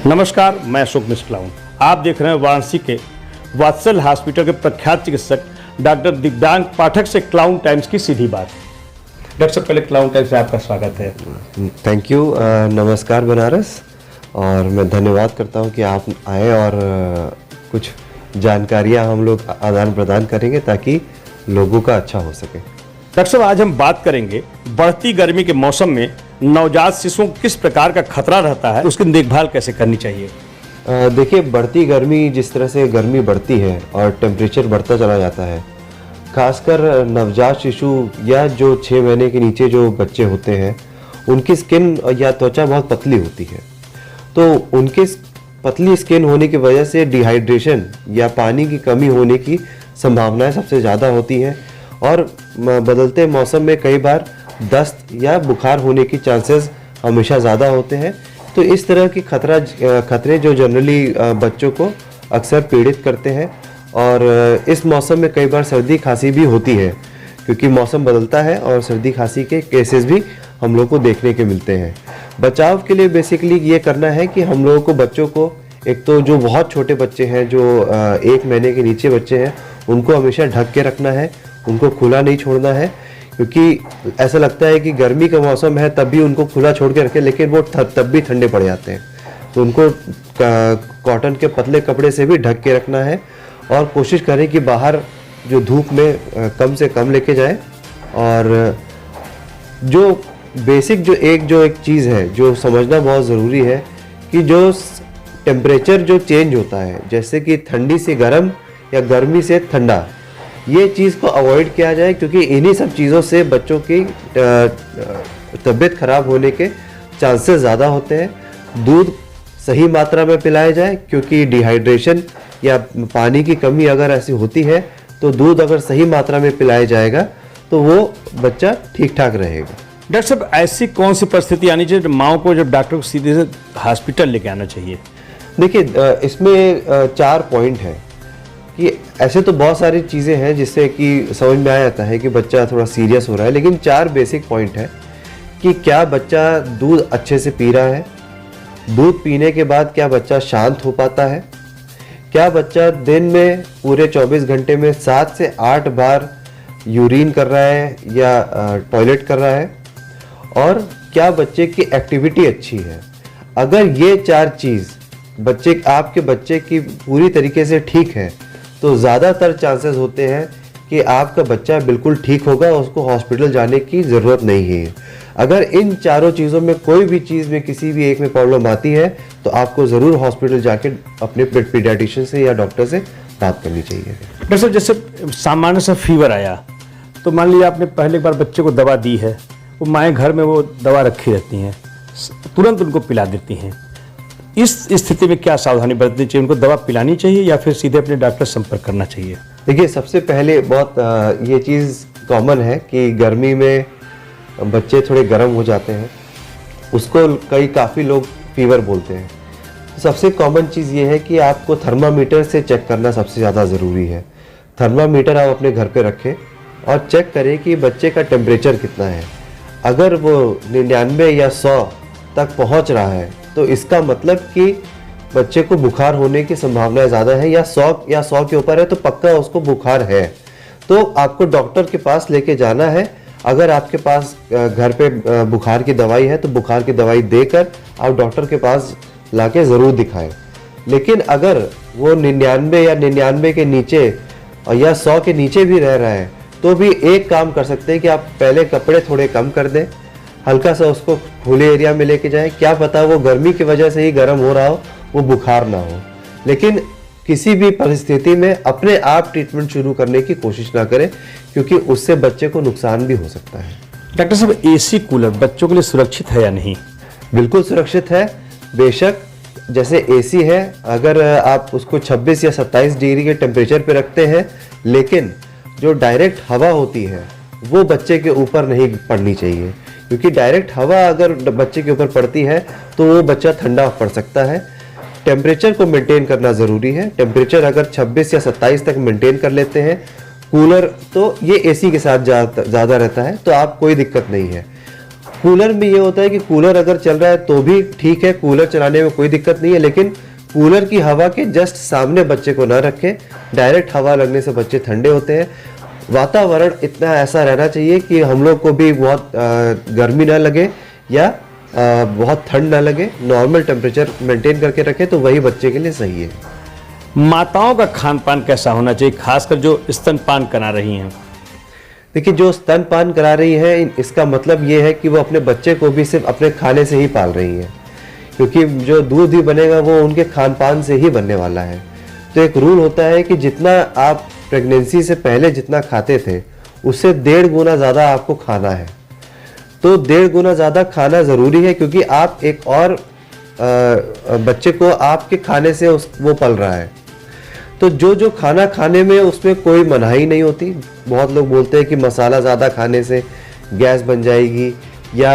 नमस्कार, मैं अशोक मिश्र क्लाउन। आप देख रहे हैं वाराणसी के वात्सल हॉस्पिटल के प्रख्यात चिकित्सक डॉक्टर दिव्यांग पाठक से क्लाउन टाइम्स की सीधी बात। डॉक्टर साहब, पहले क्लाउन टाइम्स में आपका स्वागत है। Thank you. नमस्कार बनारस, और मैं धन्यवाद करता हूं कि आप आए और कुछ जानकारियां हम लोग आदान प्रदान करेंगे ताकि लोगों का अच्छा हो सके। डॉक्टर साहब, आज हम बात करेंगे बढ़ती गर्मी के मौसम में नवजात शिशुओं को किस प्रकार का खतरा रहता है, उसकी देखभाल कैसे करनी चाहिए। देखिए, बढ़ती गर्मी, जिस तरह से गर्मी बढ़ती है और टेम्परेचर बढ़ता चला जाता है, खासकर नवजात शिशु या जो 6 महीने के नीचे जो बच्चे होते हैं, उनकी स्किन या त्वचा बहुत पतली होती है। तो उनकी पतली स्किन होने की वजह से डिहाइड्रेशन या पानी की कमी होने की संभावनाएं सबसे ज़्यादा होती हैं, और बदलते मौसम में कई बार दस्त या बुखार होने की चांसेस हमेशा ज़्यादा होते हैं। तो इस तरह की खतरे जो जनरली बच्चों को अक्सर पीड़ित करते हैं, और इस मौसम में कई बार सर्दी खांसी भी होती है, क्योंकि मौसम बदलता है और सर्दी खांसी के केसेस भी हम लोग को देखने के मिलते हैं। बचाव के लिए बेसिकली ये करना है कि हम लोगों को बच्चों को, एक तो जो बहुत छोटे बच्चे हैं, जो 1 महीने के नीचे बच्चे हैं, उनको हमेशा ढक के रखना है, उनको खुला नहीं छोड़ना है, क्योंकि ऐसा लगता है कि गर्मी का मौसम है तब भी उनको खुला छोड़ के रखें, लेकिन वो तब भी ठंडे पड़ जाते हैं। तो उनको कॉटन के पतले कपड़े से भी ढक के रखना है, और कोशिश करें कि बाहर जो धूप में कम से कम लेके जाएं। और जो बेसिक जो एक चीज़ है जो समझना बहुत ज़रूरी है कि जो टेम्परेचर जो चेंज होता है, जैसे कि ठंडी से गर्म या गर्मी से ठंडा, ये चीज़ को अवॉइड किया जाए, क्योंकि इन्हीं सब चीज़ों से बच्चों की तबीयत खराब होने के चांसेस ज़्यादा होते हैं। दूध सही मात्रा में पिलाया जाए, क्योंकि डिहाइड्रेशन या पानी की कमी अगर ऐसी होती है तो दूध अगर सही मात्रा में पिलाया जाएगा तो वो बच्चा ठीक ठाक रहेगा। डॉक्टर साहब, ऐसी कौन सी परिस्थिति आनी चाहिए माओ को जब डॉक्टर को सीधे से हॉस्पिटल लेके आना चाहिए? देखिए, इसमें 4 पॉइंट हैं कि ऐसे तो बहुत सारी चीज़ें हैं जिससे कि समझ में आ जाता है कि बच्चा थोड़ा सीरियस हो रहा है, लेकिन 4 बेसिक पॉइंट है कि क्या बच्चा दूध अच्छे से पी रहा है, दूध पीने के बाद क्या बच्चा शांत हो पाता है, क्या बच्चा दिन में पूरे 24 घंटे में 7 से 8 बार यूरिन कर रहा है या टॉयलेट कर रहा है, और क्या बच्चे की एक्टिविटी अच्छी है। अगर ये 4 चीज़ आपके बच्चे की पूरी तरीके से ठीक है, तो ज़्यादातर चांसेस होते हैं कि आपका बच्चा बिल्कुल ठीक होगा, उसको हॉस्पिटल जाने की ज़रूरत नहीं है। अगर इन चारों चीज़ों में कोई भी चीज़ में किसी भी एक में प्रॉब्लम आती है, तो आपको ज़रूर हॉस्पिटल जाके अपने पीडियाट्रिशियन से या डॉक्टर से बात करनी चाहिए। डॉक्टर साहब, जैसे सामान्य सा फीवर आया, तो मान लीजिए आपने पहले बार बच्चे को दवा दी है, वो माएँ घर में वो दवा रखी रहती हैं, तुरंत उनको पिला देती हैं। इस स्थिति में क्या सावधानी बरतनी चाहिए? उनको दवा पिलानी चाहिए या फिर सीधे अपने डॉक्टर से संपर्क करना चाहिए? देखिए, सबसे पहले बहुत ये चीज़ कॉमन है कि गर्मी में बच्चे थोड़े गर्म हो जाते हैं, उसको काफ़ी लोग फीवर बोलते हैं। तो सबसे कॉमन चीज़ ये है कि आपको थर्मामीटर से चेक करना सबसे ज़्यादा ज़रूरी है। थर्मामीटर आप अपने घर पे रखें और चेक करें कि बच्चे का टेम्परेचर कितना है। अगर वो 99 या 100 तक पहुंच रहा है, तो इसका मतलब कि बच्चे को बुखार होने की संभावना ज़्यादा है, या 100 के ऊपर है तो पक्का उसको बुखार है। तो आपको डॉक्टर के पास लेके जाना है। अगर आपके पास घर पे बुखार की दवाई है, तो बुखार की दवाई देकर आप डॉक्टर के पास लाके ज़रूर दिखाएं। लेकिन अगर वो 99 या 99 के नीचे या 100 के नीचे भी रह रहा है, तो भी एक काम कर सकते हैं कि आप पहले कपड़े थोड़े कम कर दें, हल्का सा उसको खुले एरिया में लेके जाएं। क्या पता वो गर्मी की वजह से ही गर्म हो रहा हो, वो बुखार ना हो। लेकिन किसी भी परिस्थिति में अपने आप ट्रीटमेंट शुरू करने की कोशिश ना करें, क्योंकि उससे बच्चे को नुकसान भी हो सकता है। डॉक्टर साहब, एसी कूलर बच्चों के लिए सुरक्षित है या नहीं? बिल्कुल सुरक्षित है। बेशक, जैसे एसी है, अगर आप उसको 26 या 27 डिग्री के टेम्परेचर पे रखते हैं, लेकिन जो डायरेक्ट हवा होती है वो बच्चे के ऊपर नहीं पड़नी चाहिए, क्योंकि डायरेक्ट हवा अगर बच्चे के ऊपर पड़ती है तो वो बच्चा ठंडा पड़ सकता है। टेम्परेचर को मेंटेन करना ज़रूरी है। टेम्परेचर अगर 26 या 27 तक मेंटेन कर लेते हैं, कूलर तो ये एसी के साथ ज़्यादा रहता है, तो आप कोई दिक्कत नहीं है। कूलर में ये होता है कि कूलर अगर चल रहा है तो भी ठीक है, कूलर चलाने में कोई दिक्कत नहीं है, लेकिन कूलर की हवा के जस्ट सामने बच्चे को ना रखें। डायरेक्ट हवा लगने से बच्चे ठंडे होते हैं। वातावरण इतना ऐसा रहना चाहिए कि हम लोग को भी बहुत गर्मी ना लगे या बहुत ठंड ना लगे, नॉर्मल टेम्परेचर मेंटेन करके रखें तो वही बच्चे के लिए सही है। माताओं का खान पान कैसा होना चाहिए, खासकर जो स्तनपान करा रही हैं? देखिए, जो स्तनपान करा रही है इसका मतलब ये है कि वो अपने बच्चे को भी सिर्फ अपने खाने से ही पाल रही है, क्योंकि जो दूध ही बनेगा वो उनके खान पान से ही बनने वाला है। तो एक रूल होता है कि जितना आप प्रेगनेंसी से पहले जितना खाते थे उससे 1.5 गुना ज़्यादा आपको खाना है। तो 1.5 गुना ज़्यादा खाना ज़रूरी है, क्योंकि आप एक और बच्चे को आपके खाने से वो पल रहा है। तो जो खाना खाने में उसमें कोई मनाही नहीं होती। बहुत लोग बोलते हैं कि मसाला ज़्यादा खाने से गैस बन जाएगी या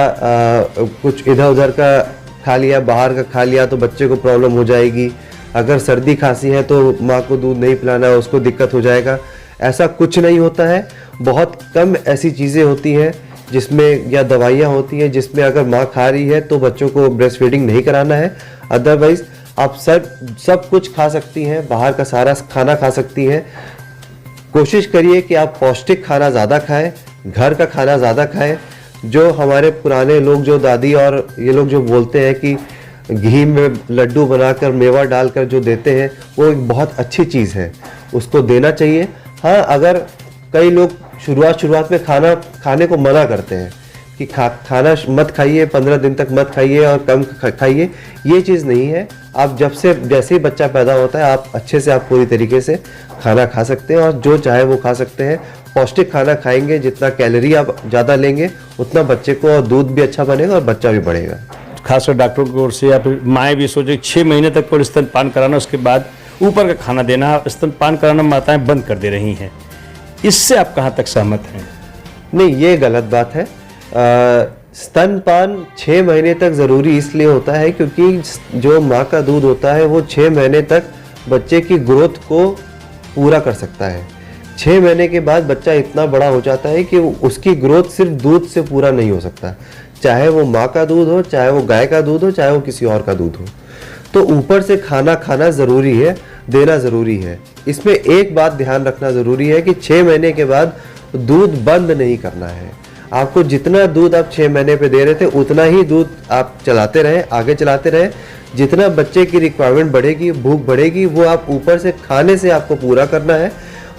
कुछ इधर उधर का खा लिया, बाहर का खा लिया तो बच्चे को प्रॉब्लम हो जाएगी। अगर सर्दी खांसी है तो माँ को दूध नहीं पिलाना है, उसको दिक्कत हो जाएगा। ऐसा कुछ नहीं होता है। बहुत कम ऐसी चीज़ें होती हैं जिसमें या दवाइयाँ होती हैं जिसमें अगर माँ खा रही है तो बच्चों को ब्रेस्ट फीडिंग नहीं कराना है। अदरवाइज आप सब कुछ खा सकती हैं, बाहर का सारा खाना खा सकती हैं। कोशिश करिए कि आप पौष्टिक खाना ज़्यादा खाएं, घर का खाना ज़्यादा खाएं। जो हमारे पुराने लोग, जो दादी और ये लोग जो बोलते हैं कि घी में लड्डू बनाकर मेवा डालकर जो देते हैं, वो एक बहुत अच्छी चीज़ है, उसको देना चाहिए। हाँ, अगर कई लोग शुरुआत में खाना खाने को मना करते हैं कि खाना मत खाइए, 15 दिन तक मत खाइए और कम खाइए, ये चीज़ नहीं है। आप जैसे ही बच्चा पैदा होता है आप अच्छे से आप पूरी तरीके से खाना खा सकते हैं और जो चाहे वो खा सकते हैं। पौष्टिक खाना खाएंगे, जितना कैलोरी आप ज़्यादा लेंगे उतना बच्चे को और दूध भी अच्छा बनेगा और बच्चा भी बढ़ेगा। खासकर डॉक्टरों की ओर से या फिर माएँ भी सोचे 6 महीने तक को स्तनपान कराना, उसके बाद ऊपर का खाना देना, स्तनपान कराना माताएं बंद कर दे रही हैं। इससे आप कहाँ तक सहमत हैं? नहीं, ये गलत बात है। स्तनपान 6 महीने तक ज़रूरी इसलिए होता है क्योंकि जो माँ का दूध होता है वो 6 महीने तक बच्चे की ग्रोथ को पूरा कर सकता है। 6 महीने के बाद बच्चा इतना बड़ा हो जाता है कि उसकी ग्रोथ सिर्फ दूध से पूरा नहीं हो सकता, चाहे वो माँ का दूध हो, चाहे वो गाय का दूध हो, चाहे वो किसी और का दूध हो। तो ऊपर से खाना ज़रूरी है, देना ज़रूरी है। इसमें एक बात ध्यान रखना ज़रूरी है कि 6 महीने के बाद दूध बंद नहीं करना है। आपको जितना दूध आप 6 महीने पे दे रहे थे उतना ही दूध आप चलाते रहें, आगे चलाते रहें। जितना बच्चे की रिक्वायरमेंट बढ़ेगी, भूख बढ़ेगी, वो आप ऊपर से खाने से आपको पूरा करना है।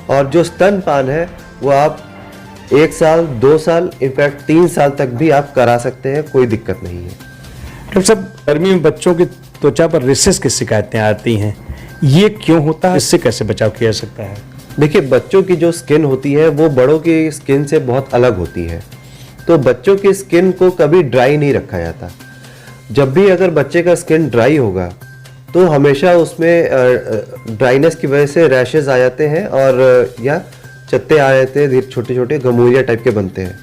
और जो स्तनपान है वो आप 1 साल, 2 साल, इनफैक्ट 3 साल तक भी आप करा सकते हैं, कोई दिक्कत नहीं है। डॉक्टर साहब, गर्मी में बच्चों की त्वचा पर रेशेस की शिकायतें आती हैं, ये क्यों होता है? इससे कैसे बचाव किया जा सकता है? देखिए, बच्चों की जो स्किन होती है वो बड़ों की स्किन से बहुत अलग होती है। तो बच्चों की स्किन को कभी ड्राई नहीं रखा जाता। जब भी अगर बच्चे का स्किन ड्राई होगा तो हमेशा उसमें ड्राइनेस की वजह से रैशेस आ जाते हैं और या चत्ते आ जाते हैं, छोटे छोटे गमूरिया टाइप के बनते हैं।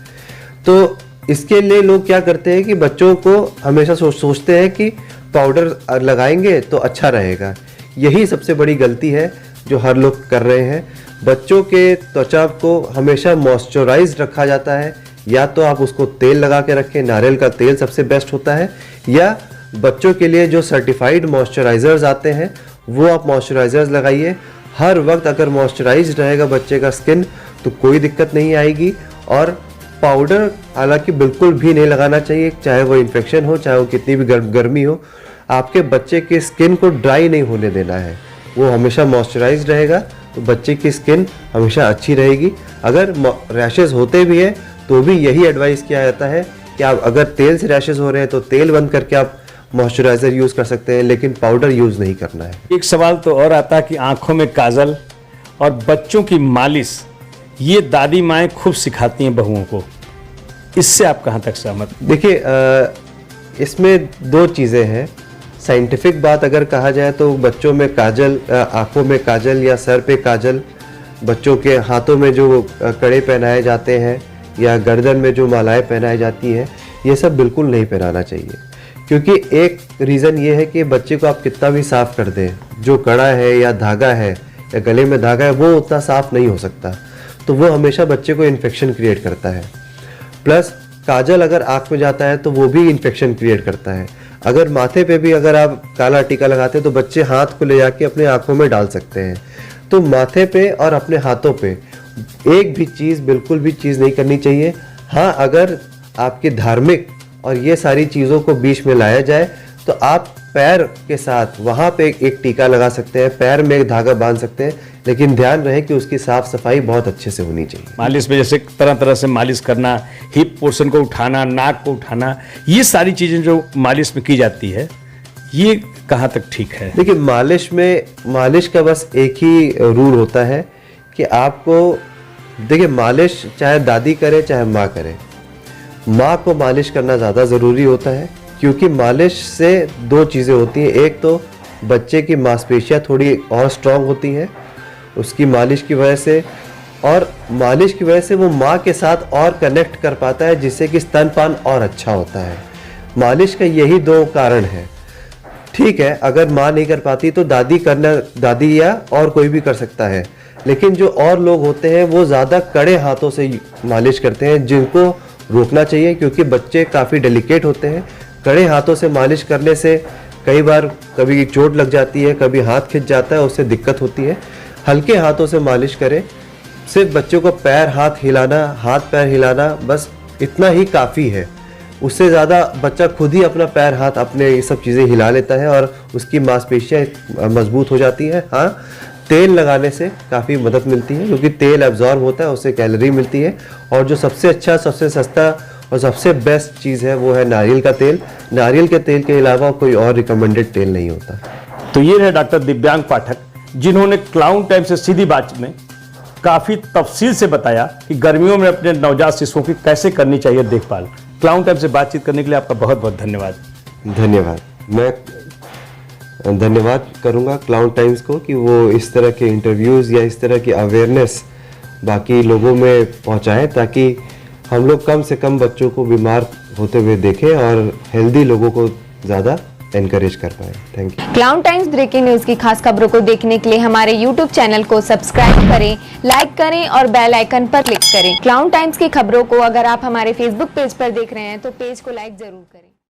तो इसके लिए लोग क्या करते हैं कि बच्चों को हमेशा सोचते हैं कि पाउडर लगाएंगे तो अच्छा रहेगा। यही सबसे बड़ी गलती है जो हर लोग कर रहे हैं। बच्चों के त्वचा को हमेशा मॉइस्चराइज्ड रखा जाता है। या तो आप उसको तेल लगा के रखें, नारियल का तेल सबसे बेस्ट होता है, या बच्चों के लिए जो सर्टिफाइड मॉइस्चराइजर्स आते हैं वो आप मॉइस्चराइजर्स लगाइए। हर वक्त अगर मॉइस्चराइज्ड रहेगा बच्चे का स्किन तो कोई दिक्कत नहीं आएगी। और पाउडर हालांकि बिल्कुल भी नहीं लगाना चाहिए, चाहे वो इन्फेक्शन हो, चाहे वो कितनी भी गर्मी हो। आपके बच्चे की स्किन को ड्राई नहीं होने देना है, वो हमेशा मॉइस्चराइज्ड रहेगा तो बच्चे की स्किन हमेशा अच्छी रहेगी। अगर रैशेस होते भी हैं तो भी यही एडवाइस किया जाता है कि आप अगर तेल से रैशेस हो रहे हैं तो तेल बंद करके आप मॉइस्चराइजर यूज़ कर सकते हैं, लेकिन पाउडर यूज़ नहीं करना है। एक सवाल तो और आता है कि आंखों में काजल और बच्चों की मालिश, ये दादी माएँ खूब सिखाती हैं बहुओं को, इससे आप कहाँ तक सहमत? देखिए, इसमें 2 चीज़ें हैं। साइंटिफिक बात अगर कहा जाए तो बच्चों में काजल, आँखों में काजल या सर पे काजल, बच्चों के हाथों में जो कड़े पहनाए जाते हैं या गर्दन में जो मालाएं पहनाई जाती हैं, ये सब बिल्कुल नहीं पहनाना चाहिए। क्योंकि एक रीज़न ये है कि बच्चे को आप कितना भी साफ़ कर दें, जो कड़ा है या धागा है या गले में धागा है वो उतना साफ़ नहीं हो सकता, तो वो हमेशा बच्चे को इन्फेक्शन क्रिएट करता है। प्लस काजल अगर आँख में जाता है तो वो भी इन्फेक्शन क्रिएट करता है। अगर माथे पे भी अगर आप काला टीका लगाते हैं तो बच्चे हाथ को ले जाके अपने आँखों में डाल सकते हैं। तो माथे पे और अपने हाथों पे एक भी चीज़, बिल्कुल भी चीज़ नहीं करनी चाहिए। हाँ, अगर आपकी धार्मिक और ये सारी चीज़ों को बीच में लाया जाए तो आप पैर के साथ वहाँ पे एक टीका लगा सकते हैं, पैर में एक धागा बांध सकते हैं, लेकिन ध्यान रहे कि उसकी साफ सफाई बहुत अच्छे से होनी चाहिए। मालिश में जैसे तरह तरह से मालिश करना, हिप पोर्शन को उठाना, नाक को उठाना, ये सारी चीज़ें जो मालिश में की जाती है, ये कहाँ तक ठीक है? देखिए, मालिश का बस एक ही रूल होता है कि आपको, देखिए, मालिश चाहे दादी करे चाहे माँ करे, माँ को मालिश करना ज़्यादा ज़रूरी होता है, क्योंकि मालिश से दो चीज़ें होती हैं। एक तो बच्चे की मांसपेशियाँ थोड़ी और स्ट्रांग होती हैं उसकी मालिश की वजह से, और मालिश की वजह से वो माँ के साथ और कनेक्ट कर पाता है, जिससे कि स्तनपान और अच्छा होता है। मालिश का यही दो कारण है। ठीक है, अगर माँ नहीं कर पाती तो दादी या और कोई भी कर सकता है, लेकिन जो और लोग होते हैं वो ज़्यादा कड़े हाथों से मालिश करते हैं, जिनको रोकना चाहिए, क्योंकि बच्चे काफ़ी डेलिकेट होते हैं। कड़े हाथों से मालिश करने से कई बार कभी चोट लग जाती है, कभी हाथ खिंच जाता है, उससे दिक्कत होती है। हल्के हाथों से मालिश करें, सिर्फ बच्चों को हाथ पैर हिलाना, बस इतना ही काफ़ी है। उससे ज़्यादा बच्चा खुद ही अपना पैर हाथ अपने ये सब चीज़ें हिला लेता है और उसकी मांसपेशियाँ मजबूत हो जाती है। हाँ, तेल लगाने से काफ़ी मदद मिलती है, क्योंकि तेल एब्जॉर्ब होता है, उससे कैलोरी मिलती है। और जो सबसे अच्छा, सबसे सस्ता और सबसे बेस्ट चीज़ है वो है नारियल का तेल। नारियल के तेल के अलावा कोई और रिकमेंडेड तेल नहीं होता। तो ये है डॉक्टर दिव्यांग पाठक, जिन्होंने क्लाउन टाइम से सीधी बात में काफ़ी तफसील से बताया कि गर्मियों में अपने नवजात शिशुओं की कैसे करनी चाहिए देखभाल। क्लाउन टाइम से बातचीत करने के लिए आपका बहुत बहुत धन्यवाद। धन्यवाद। मैं धन्यवाद करूंगा क्लाउन टाइम्स को कि वो इस तरह के इंटरव्यूज़ या इस तरह की अवेयरनेस बाकी लोगों में पहुंचाएं, ताकि हम लोग कम से कम बच्चों को बीमार होते हुए देखें और हेल्दी लोगों को ज़्यादा एनकरेज कर पाए। Thank you. Clown times breaking news की खास खबरों को देखने के लिए हमारे YouTube चैनल को सब्सक्राइब करें, लाइक करें और बेल आइकन पर क्लिक करें। क्लाउन टाइम्स की खबरों को अगर आप हमारे Facebook पेज पर देख रहे हैं तो पेज को लाइक जरूर करें।